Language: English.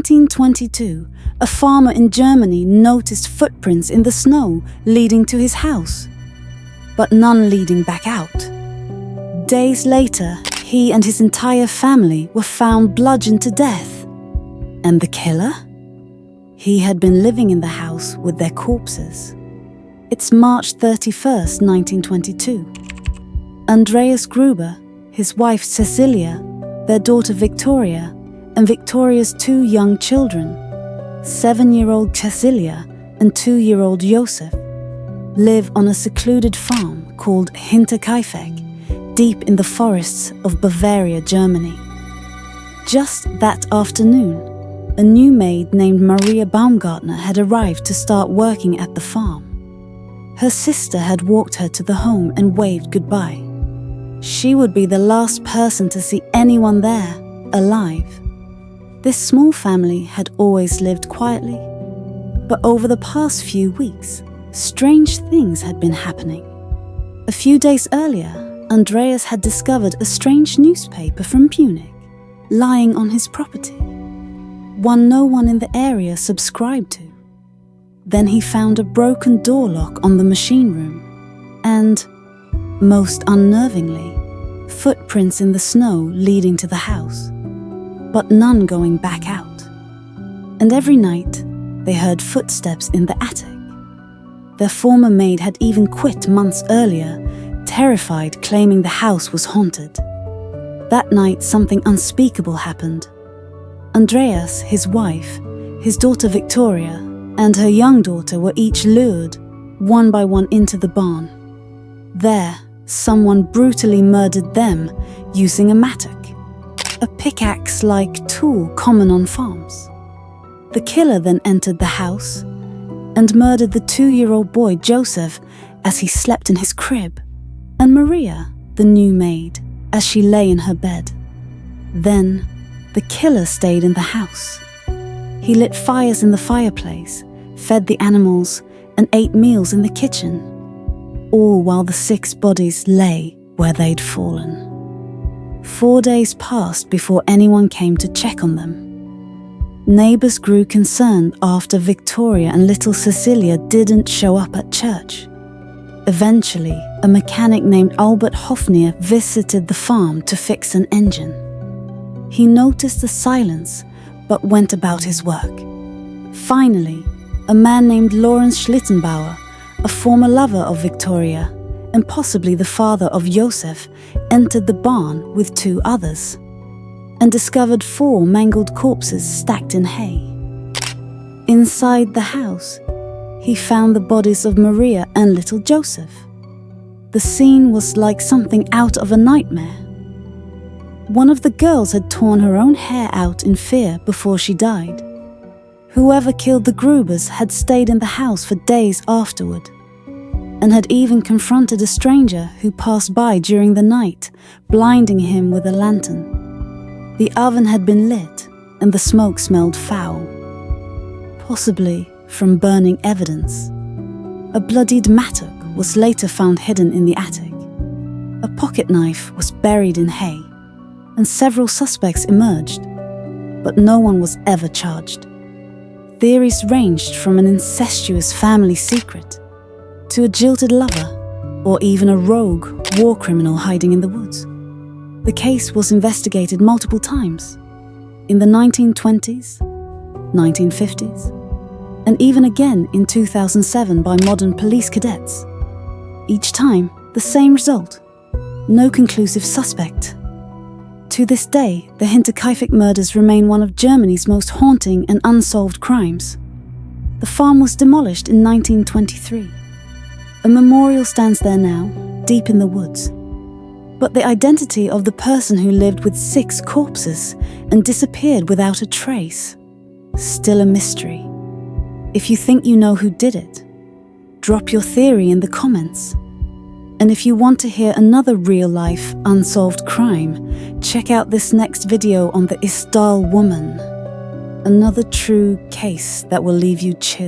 1922, a farmer in Germany noticed footprints in the snow leading to his house, but none leading back out. Days later, he and his entire family were found bludgeoned to death. And the killer? He had been living in the house with their corpses. It's March 31st, 1922. Andreas Gruber, his wife Cecilia, their daughter Victoria, and Victoria's two young children, 7-year-old Cecilia and 2-year-old Josef, live on a secluded farm called Hinterkaifeck, deep in the forests of Bavaria, Germany. Just that afternoon, a new maid named Maria Baumgartner had arrived to start working at the farm. Her sister had walked her to the home and waved goodbye. She would be the last person to see anyone there, alive. This small family had always lived quietly, but over the past few weeks, strange things had been happening. A few days earlier, Andreas had discovered a strange newspaper from Munich lying on his property, one no one in the area subscribed to. Then he found a broken door lock on the machine room and, most unnervingly, footprints in the snow leading to the house, but none going back out. And every night, they heard footsteps in the attic. Their former maid had even quit months earlier, terrified, claiming the house was haunted. That night, something unspeakable happened. Andreas, his wife, his daughter Victoria, and her young daughter were each lured, one by one, into the barn. There, someone brutally murdered them using a mattock, a pickaxe-like tool common on farms. The killer then entered the house and murdered the 2-year-old boy Joseph as he slept in his crib, and Maria, the new maid, as she lay in her bed. Then, the killer stayed in the house. He lit fires in the fireplace, fed the animals, and ate meals in the kitchen, all while the 6 bodies lay where they'd fallen. 4 days passed before anyone came to check on them. Neighbors grew concerned after Victoria and little Cecilia didn't show up at church. Eventually, a mechanic named Albert Hofnier visited the farm to fix an engine. He noticed the silence, but went about his work. Finally, a man named Lawrence Schlittenbauer, a former lover of Victoria, and possibly the father of Josef, entered the barn with 2 others, and discovered 4 mangled corpses stacked in hay. Inside the house, he found the bodies of Maria and little Joseph. The scene was like something out of a nightmare. One of the girls had torn her own hair out in fear before she died. Whoever killed the Grubers had stayed in the house for days afterward, and had even confronted a stranger who passed by during the night, blinding him with a lantern. The oven had been lit, and the smoke smelled foul, possibly from burning evidence. A bloodied mattock was later found hidden in the attic. A pocket knife was buried in hay, and several suspects emerged, but no one was ever charged. Theories ranged from an incestuous family secret to a jilted lover, or even a rogue war criminal hiding in the woods. The case was investigated multiple times, in the 1920s, 1950s, and even again in 2007 by modern police cadets. Each time, the same result: no conclusive suspect. To this day, the Hinterkaifeck murders remain one of Germany's most haunting and unsolved crimes. The farm was demolished in 1923. A memorial stands there now, deep in the woods. But the identity of the person who lived with 6 corpses and disappeared without a trace, still a mystery. If you think you know who did it, drop your theory in the comments. And if you want to hear another real-life unsolved crime, check out this next video on the Isdal woman, another true case that will leave you chilled.